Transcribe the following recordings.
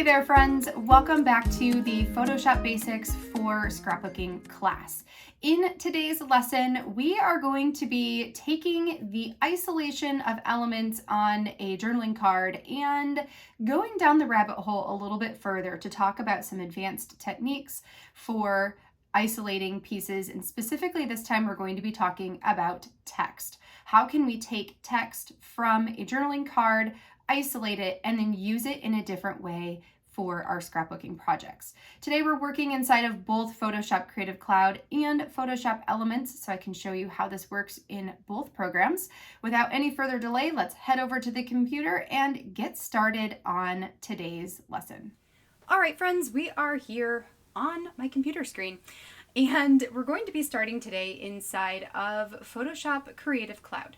Hey there friends, welcome back to the Photoshop Basics for Scrapbooking class. In today's lesson, we are going to be taking the isolation of elements on a journaling card and going down the rabbit hole a little bit further to talk about some advanced techniques for isolating pieces, and specifically this time we're going to be talking about text. How can we take text from a journaling card, isolate it, and then use it in a different way for our scrapbooking projects. Today we're working inside of both Photoshop Creative Cloud and Photoshop Elements, so I can show you how this works in both programs. Without any further delay, let's head over to the computer and get started on today's lesson. All right, friends, we are here on my computer screen, and we're going to be starting today inside of Photoshop Creative Cloud.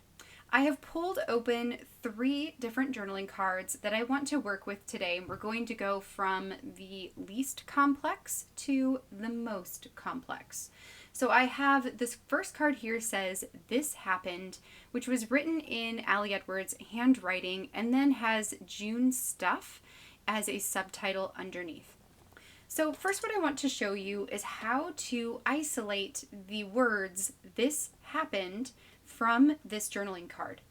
I have pulled open 3 different journaling cards that I want to work with today. We're going to go from the least complex to the most complex. So I have this first card here says, "This happened," which was written in Ali Edwards' handwriting and then has June Stuff as a subtitle underneath. So first what I want to show you is how to isolate the words "this happened" from this journaling card.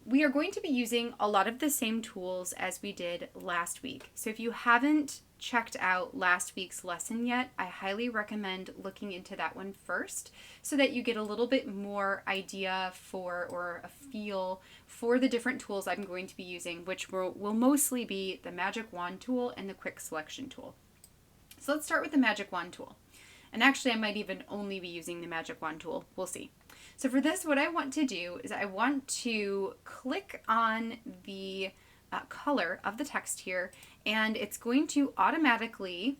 We are going to be using a lot of the same tools as we did last week. So if you haven't checked out last week's lesson yet, I highly recommend looking into that one first so that you get a little bit more idea for or a feel for the different tools I'm going to be using, which will mostly be the Magic Wand tool and the Quick Selection tool. So let's start with the Magic Wand tool. And actually I might even only be using the Magic Wand tool. We'll see. So for this, what I want to do is I want to click on the color of the text here, and it's going to automatically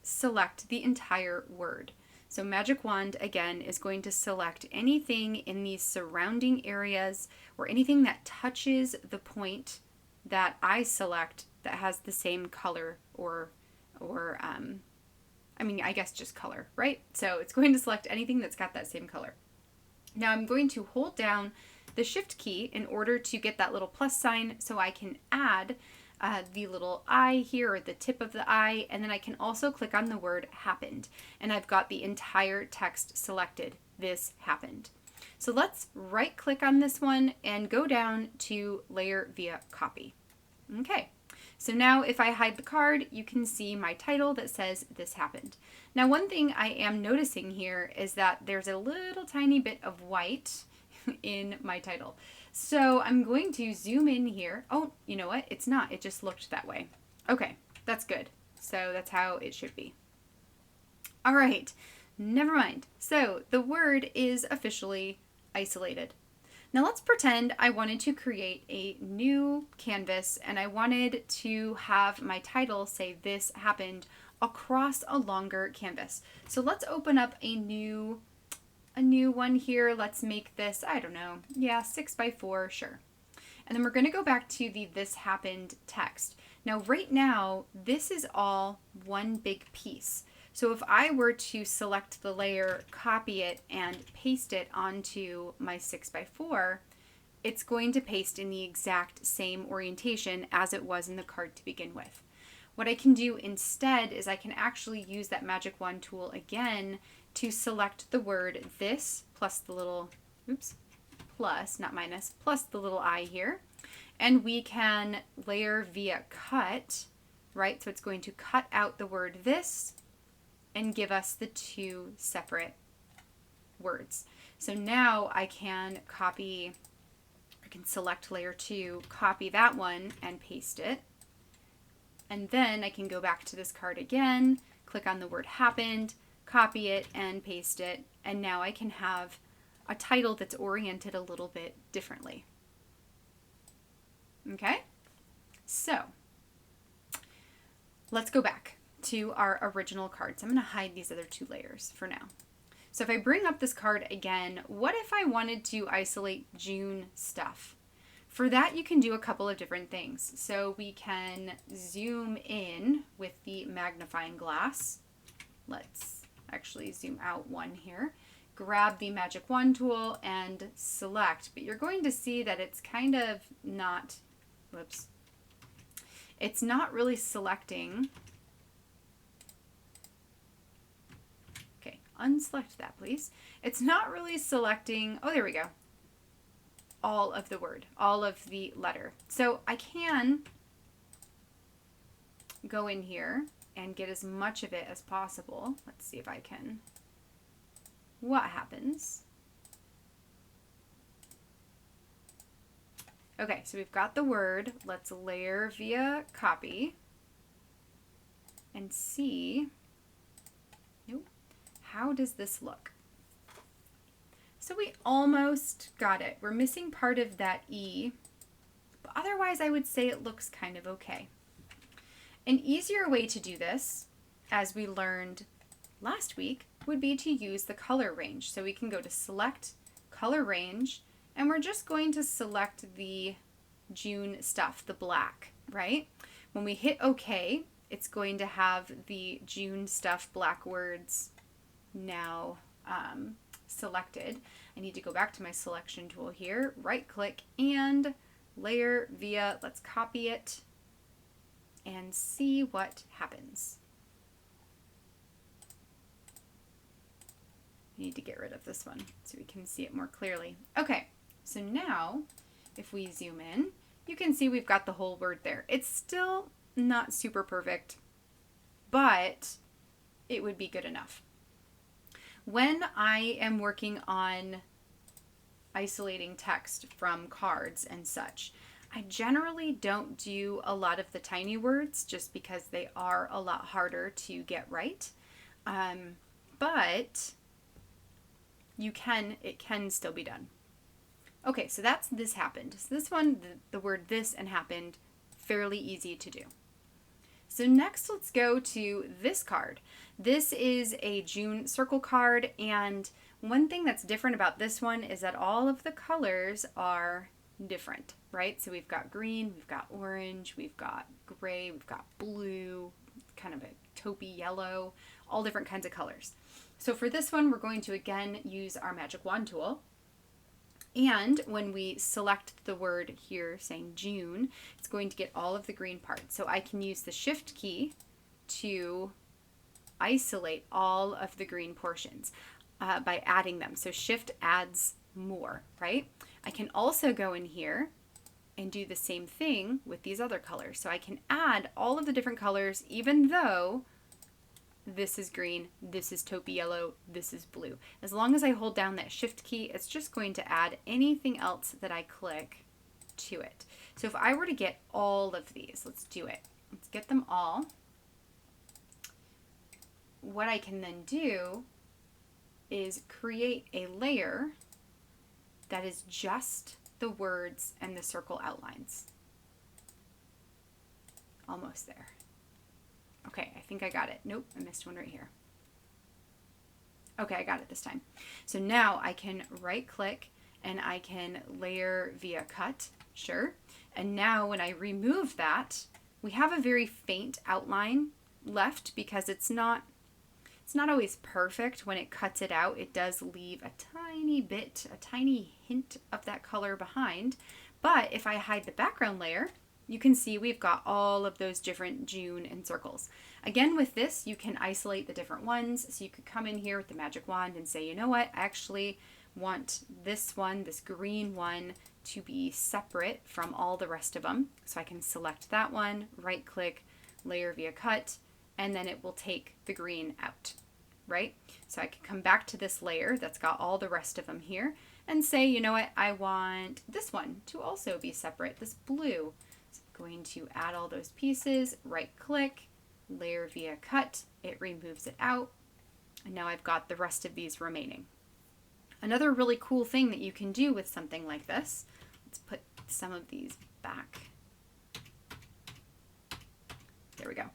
select the entire word. So Magic Wand, again, is going to select anything in these surrounding areas or anything that touches the point that I select that has the same color I guess just color, right? So it's going to select anything that's got that same color. Now I'm going to hold down the Shift key in order to get that little plus sign so I can add the little I here, or the tip of the I, and then I can also click on the word happened. And I've got the entire text selected. This happened. So let's right click on this one and go down to Layer via Copy. Okay. So now if I hide the card, you can see my title that says "This happened." Now one thing I am noticing here is that there's a little tiny bit of white in my title. So I'm going to zoom in here. Oh, you know what? It's not. It just looked that way. Okay, that's good. So that's how it should be. All right, never mind. So the word is officially isolated. Now let's pretend I wanted to create a new canvas and I wanted to have my title say "This happened" across a longer canvas. So let's open up a new one here. Let's make this, I don't know, 6x4, sure. And then we're going to go back to the "This happened" text. Now right now, this is all one big piece. So if I were to select the layer, copy it, and paste it onto my 6x4, it's going to paste in the exact same orientation as it was in the card to begin with. What I can do instead is I can actually use that Magic Wand tool again to select the word "this" plus the little, plus, not minus, plus the little I here. And we can layer via cut, right? So it's going to cut out the word "this" and give us the 2 separate words. So now I can select layer 2, copy that one and paste it. And then I can go back to this card again, click on the word "happened," copy it and paste it. And now I can have a title that's oriented a little bit differently. Okay, so let's go back to our original cards. I'm going to hide these other 2 layers for now. So if I bring up this card again, what if I wanted to isolate June Stuff? For that, you can do a couple of different things. So we can zoom in with the magnifying glass. Let's actually zoom out one here. Grab the Magic Wand tool and select, but you're going to see that it's kind of not, it's not really selecting. Okay, unselect that, please. It's not really selecting, oh, there we go, all of the word, all of the letter. So I can go in here and get as much of it as possible. Let's see if I can. What happens? Okay, so we've got the word. Let's layer via copy and see, nope, how does this look? So we almost got it. We're missing part of that E, but otherwise I would say it looks kind of okay. An easier way to do this, as we learned last week, would be to use the color range. So we can go to select color range, and we're just going to select the June stuff, the black, right? When we hit OK, it's going to have the June stuff black words now selected. I need to go back to my selection tool here, right click and layer via, let's copy it and see what happens. I need to get rid of this one so we can see it more clearly. Okay, so now if we zoom in, you can see we've got the whole word there. It's still not super perfect, but it would be good enough. When I am working on isolating text from cards and such, I generally don't do a lot of the tiny words just because they are a lot harder to get right. But it can still be done. Okay, so that's this happened. So this one, the word this and happened, fairly easy to do. So next let's go to this card. This is a June circle card, and one thing that's different about this one is that all of the colors are different, right? So we've got green, we've got orange, we've got gray, we've got blue, kind of a taupey yellow, all different kinds of colors. So for this one, we're going to again use our magic wand tool. And when we select the word here saying June, it's going to get all of the green parts. So I can use the shift key to isolate all of the green portions by adding them. So shift adds more, right? I can also go in here and do the same thing with these other colors. So I can add all of the different colors, even though this is green, this is taupey yellow, this is blue. As long as I hold down that shift key, it's just going to add anything else that I click to it. So if I were to get all of these, let's do it. Let's get them all. What I can then do is create a layer that is just the words and the circle outlines. Almost there. Okay, I think I got it. Nope, I missed one right here. Okay, I got it this time. So now I can right click and I can layer via cut, sure. And now when I remove that, we have a very faint outline left because it's not always perfect. When it cuts it out, it does leave a tiny bit, a tiny hint of that color behind. But if I hide the background layer, you can see we've got all of those different June and circles. Again, with this, you can isolate the different ones. So you could come in here with the magic wand and say, you know what, I actually want this one, this green one, to be separate from all the rest of them. So I can select that one, right click, layer via cut, and then it will take the green out, right? So I can come back to this layer that's got all the rest of them here and say, you know what, I want this one to also be separate, this blue. Going to add all those pieces, right click, layer via cut, it removes it out, and now I've got the rest of these remaining. Another really cool thing that you can do with something like this, let's put some of these back. There we go.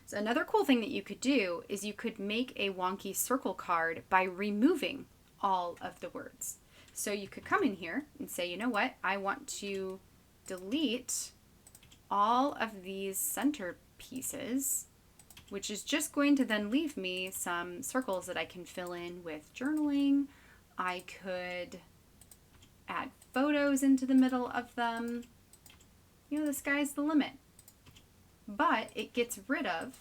So another cool thing that you could do is you could make a wonky circle card by removing all of the words. So you could come in here and say, you know what, I want to delete all of these center pieces, which is just going to then leave me some circles that I can fill in with journaling. I could add photos into the middle of them. You know, the sky's the limit. but it gets rid of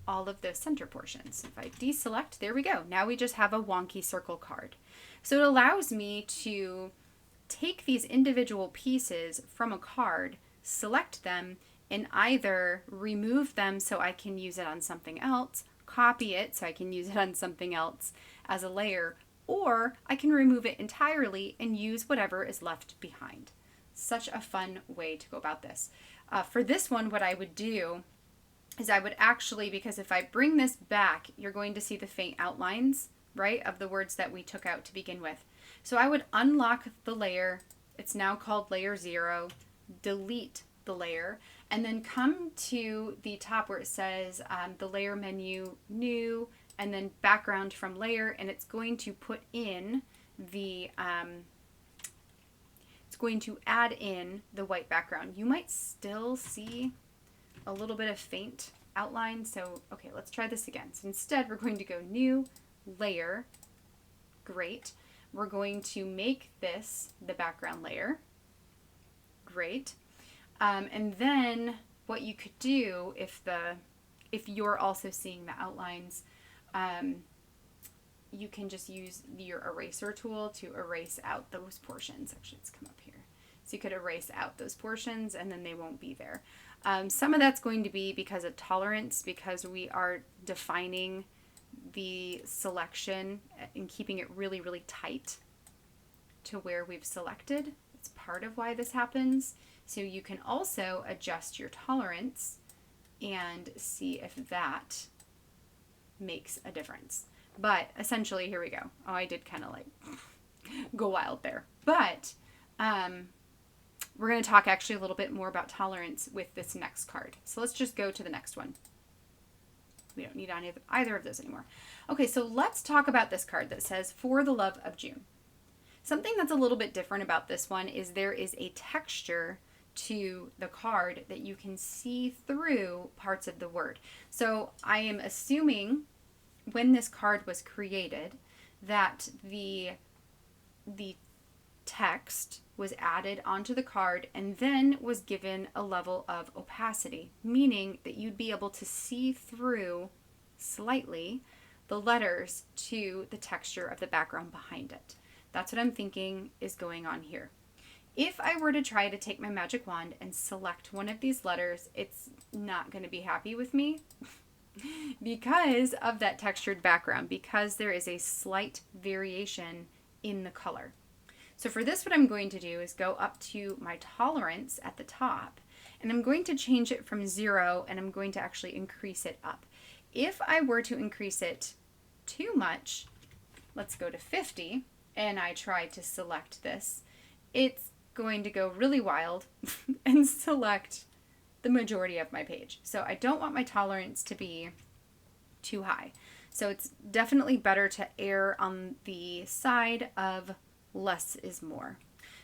all of those center portions. If I deselect, there we go. Now we just have a wonky circle card. So it allows me to take these individual pieces from a card, select them, and either remove them so I can use it on something else, copy it so I can use it on something else as a layer, or I can remove it entirely and use whatever is left behind. Such a fun way to go about this. For this one, what I would do is I would actually, because if I bring this back, you're going to see the faint outlines, right, of the words that we took out to begin with. So I would unlock the layer. It's now called layer 0, delete the layer, and then come to the top where it says the layer menu, new, and then background from layer, and it's going to put in the, it's going to add in the white background. You might still see a little bit of faint outline. So, okay, let's try this again. So instead, we're going to go new, layer, great. We're going to make this the background layer, great. And then what you could do if you're also seeing the outlines, you can just use your eraser tool to erase out those portions. Actually, let's come up here. So you could erase out those portions and then they won't be there. Some of that's going to be because of tolerance, because we are defining the selection and keeping it really, really tight to where we've selected. It's part of why this happens. So you can also adjust your tolerance and see if that makes a difference. But essentially, here we go. Oh, I did kind of like go wild there. But we're going to talk actually a little bit more about tolerance with this next card. So let's just go to the next one. We don't need either of those anymore. Okay, so let's talk about this card that says, For the Love of June. Something that's a little bit different about this one is there is a texture to the card that you can see through parts of the word. So I am assuming when this card was created that the text was added onto the card and then was given a level of opacity, meaning that you'd be able to see through slightly the letters to the texture of the background behind it. That's what I'm thinking is going on here. If I were to try to take my magic wand and select one of these letters, it's not going to be happy with me because of that textured background, because there is a slight variation in the color. So for this, what I'm going to do is go up to my tolerance at the top, and I'm going to change it from 0, and I'm going to actually increase it up. If I were to increase it too much, let's go to 50, and I try to select this, it's going to go really wild and select the majority of my page. So I don't want my tolerance to be too high. So it's definitely better to err on the side of less is more.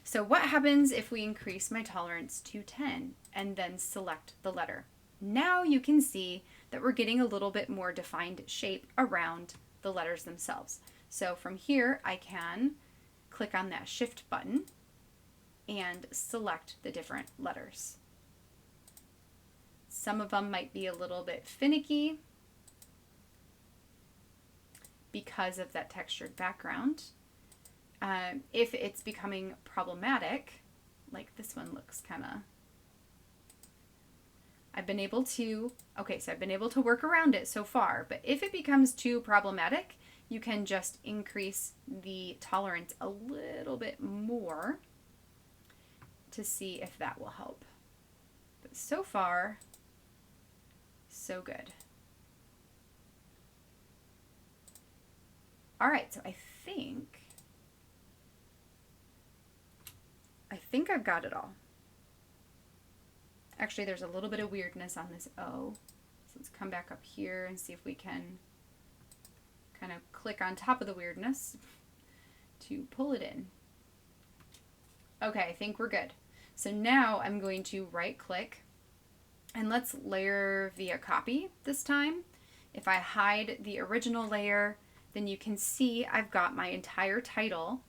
So what happens if we increase my tolerance to 10 and then select the letter? Now you can see that we're getting a little bit more defined shape around the letters themselves. So from here, I can click on that shift button and select the different letters. Some of them might be a little bit finicky because of that textured background. If it's becoming problematic, like this one looks kind of, I've been able to work around it so far, but if it becomes too problematic, you can just increase the tolerance a little bit more to see if that will help. But so far, so good. All right, so I think I've got it all. Actually, there's a little bit of weirdness on this O. So let's come back up here and see if we can kind of click on top of the weirdness to pull it in. Okay, I think we're good. So now I'm going to right click and let's layer via copy this time. If I hide the original layer, then you can see I've got my entire title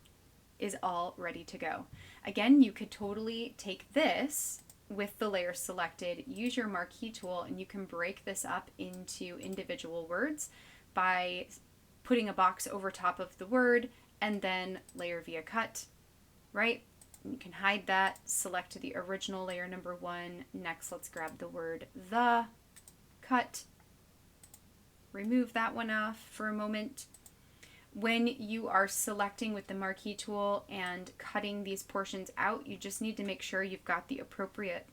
is all ready to go. Again, you could totally take this with the layer selected, use your marquee tool and you can break this up into individual words by putting a box over top of the word and then layer via cut, right? And you can hide that, select the original layer number 1. Next, let's grab the word the, cut, remove that one off for a moment. When you are selecting with the marquee tool and cutting these portions out, you just need to make sure you've got the appropriate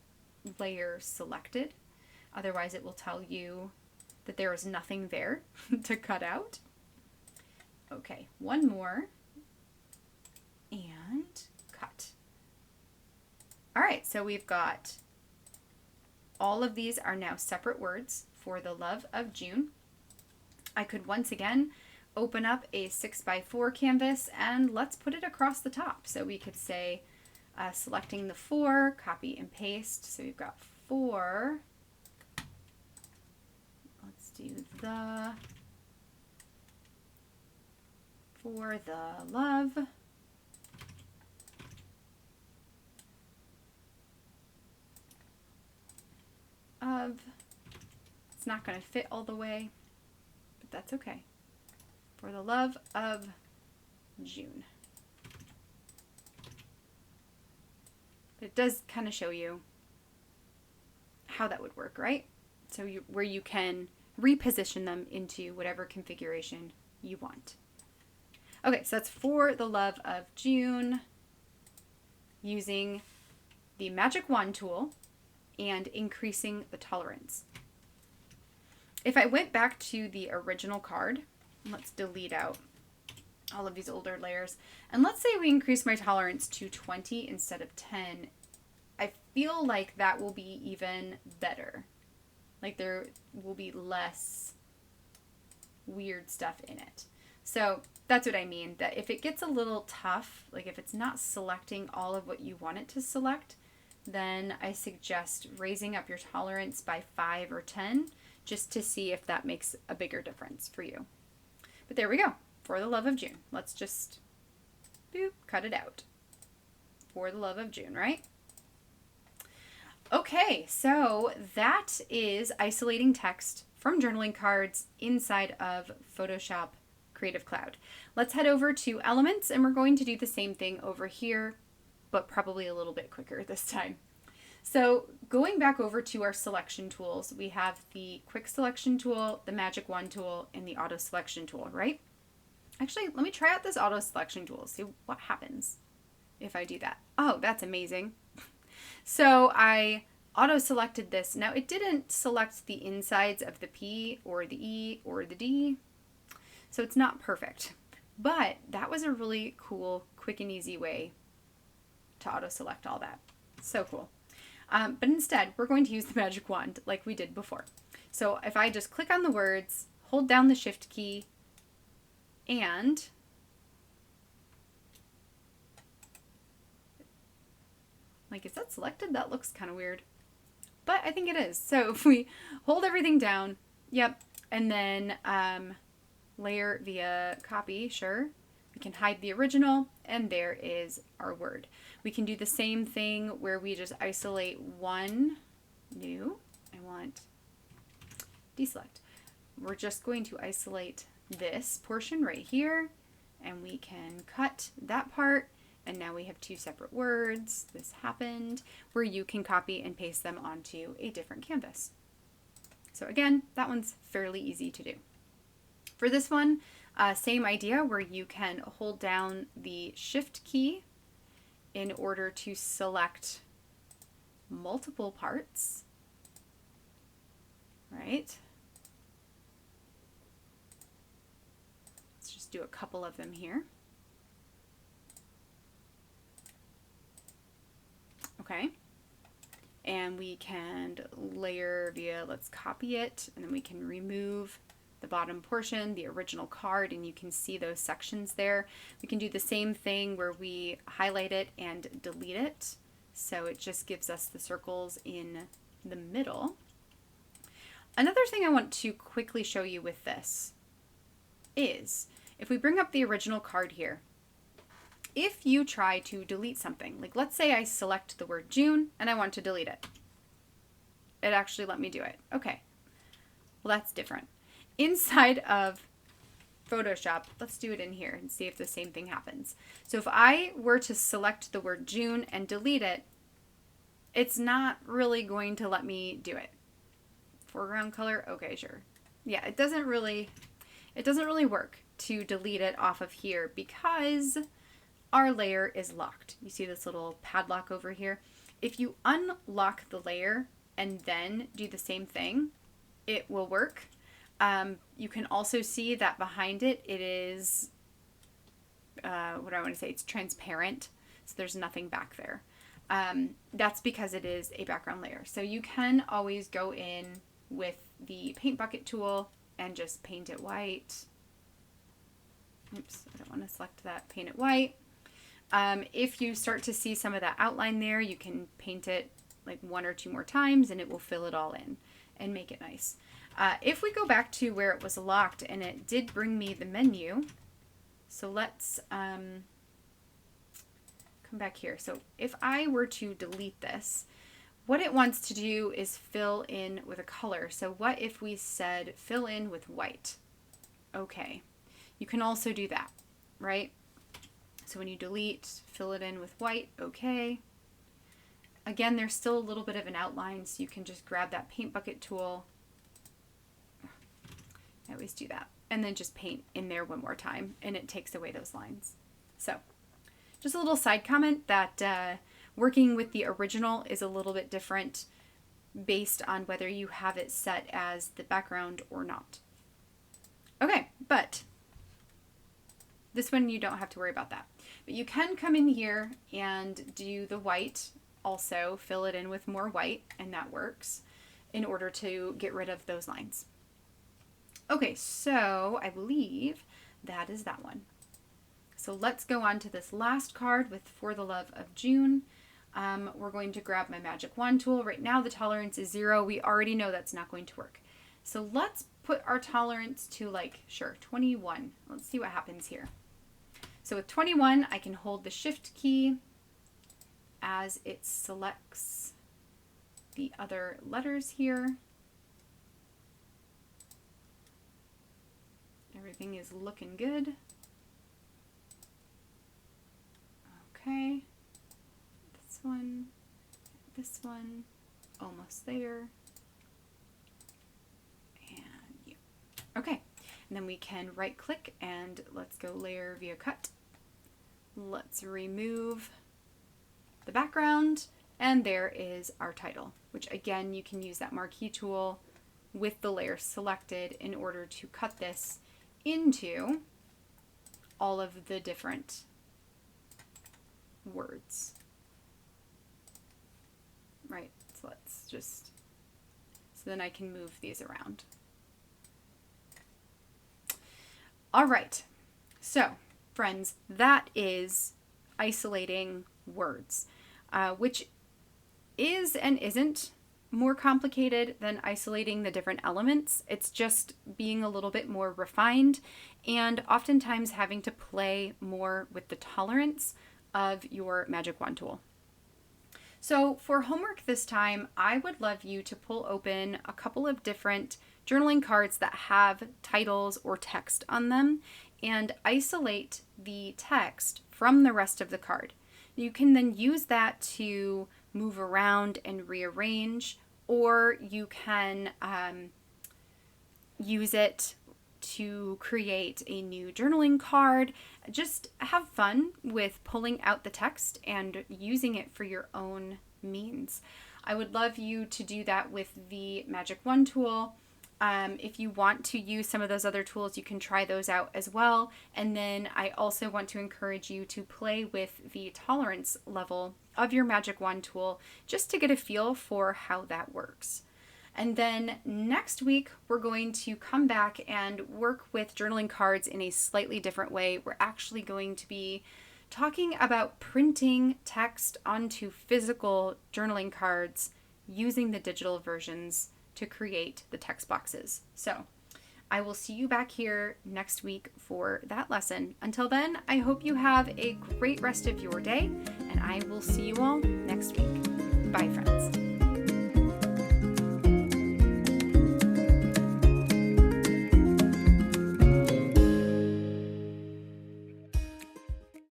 layer selected. Otherwise, it will tell you that there is nothing there to cut out. Okay, one more. And cut. All right, so we've got all of these are now separate words for the love of June. I could once again open up a 6x4 canvas and let's put it across the top. So we could say, selecting the 4, copy and paste. So we've got 4. Let's do the, for the love of, it's not going to fit all the way, but that's okay. For the love of June. But it does kind of show you how that would work, right? So where you can reposition them into whatever configuration you want. Okay, so that's for the love of June using the magic wand tool and increasing the tolerance. If I went back to the original card, let's delete out all of these older layers. And let's say we increase my tolerance to 20 instead of 10. I feel like that will be even better. Like there will be less weird stuff in it. So that's what I mean, that if it gets a little tough, like if it's not selecting all of what you want it to select, then I suggest raising up your tolerance by 5 or 10 just to see if that makes a bigger difference for you. But there we go. For the love of June. Let's just boop, cut it out. For the love of June, right? Okay, so that is isolating text from journaling cards inside of Photoshop Creative Cloud. Let's head over to Elements and we're going to do the same thing over here, but probably a little bit quicker this time. So going back over to our selection tools, we have the quick selection tool, the magic wand tool, and the auto selection tool, right? Actually, let me try out this auto selection tool, see what happens if I do that. Oh, that's amazing. So I auto selected this. Now it didn't select the insides of the P or the E or the D, so it's not perfect. But that was a really cool, quick and easy way to auto select all that. So cool. But instead, we're going to use the magic wand like we did before. So if I just click on the words, hold down the shift key, and like, is that selected? That looks kind of weird, but I think it is. So if we hold everything down, yep, and then layer via copy, sure. We can hide the original, and there is our word. We can do the same thing where we just isolate one new. I want deselect. We're just going to isolate this portion right here, and we can cut that part, and now we have 2 separate words. This happened, where you can copy and paste them onto a different canvas. So again, that one's fairly easy to do. For this one, same idea where you can hold down the shift key in order to select multiple parts, right? Let's just do a couple of them here. Okay. And we can layer via, let's copy it, and then we can remove the bottom portion, the original card, and you can see those sections there. We can do the same thing where we highlight it and delete it, so it just gives us the circles in the middle. Another thing I want to quickly show you with this is, if we bring up the original card here, if you try to delete something, like let's say I select the word June and I want to delete it. It actually let me do it. Okay, well that's different. Inside of Photoshop, let's do it in here and see if the same thing happens. So if I were to select the word June and delete it, it's not really going to let me do it. Foreground color, okay, sure. Yeah, it doesn't really work to delete it off of here because our layer is locked. You see this little padlock over here? If you unlock the layer and then do the same thing, it will work. You can also see that behind it, it is, what do I want to say? It's transparent, so there's nothing back there. That's because it is a background layer. So you can always go in with the paint bucket tool and just paint it white. Oops, I don't want to select that, paint it white. If you start to see some of that outline there, you can paint it like 1 or 2 more times and it will fill it all in and make it nice. If we go back to where it was locked, and it did bring me the menu, so let's come back here. So if I were to delete this, what it wants to do is fill in with a color. So what if we said fill in with white? Okay, you can also do that, right? So when you delete, fill it in with white, okay. Again, there's still a little bit of an outline, so you can just grab that paint bucket tool. I always do that. And then just paint in there 1 more time, and it takes away those lines. So just a little side comment that working with the original is a little bit different based on whether you have it set as the background or not. Okay, but this one you don't have to worry about that. But you can come in here and do the white, also fill it in with more white, and that works in order to get rid of those lines. Okay, so I believe that is that one. So let's go on to this last card with For the Love of June. We're going to grab my magic wand tool. Right now the tolerance is 0. We already know that's not going to work. So let's put our tolerance to, like, sure, 21. Let's see what happens here. So with 21, I can hold the Shift key as it selects the other letters here. Everything is looking good. Okay. This one, almost there. And yeah. Okay. And then we can right click and let's go layer via cut. Let's remove the background, and there is our title, which again, you can use that marquee tool with the layer selected in order to cut this into all of the different words. Right, so let's just, so then I can move these around. All right, so friends, that is isolating words, which is and isn't more complicated than isolating the different elements. It's just being a little bit more refined and oftentimes having to play more with the tolerance of your magic wand tool. So for homework this time, I would love you to pull open a couple of different journaling cards that have titles or text on them and isolate the text from the rest of the card. You can then use that to move around and rearrange, or you can use it to create a new journaling card. Just have fun with pulling out the text and using it for your own means. I would love you to do that with the Magic Wand tool. If you want to use some of those other tools, you can try those out as well. And then I also want to encourage you to play with the tolerance level of your Magic Wand tool just to get a feel for how that works. And then next week, we're going to come back and work with journaling cards in a slightly different way. We're actually going to be talking about printing text onto physical journaling cards using the digital versions to create the text boxes. So I will see you back here next week for that lesson. Until then, I hope you have a great rest of your day, and I will see you all next week.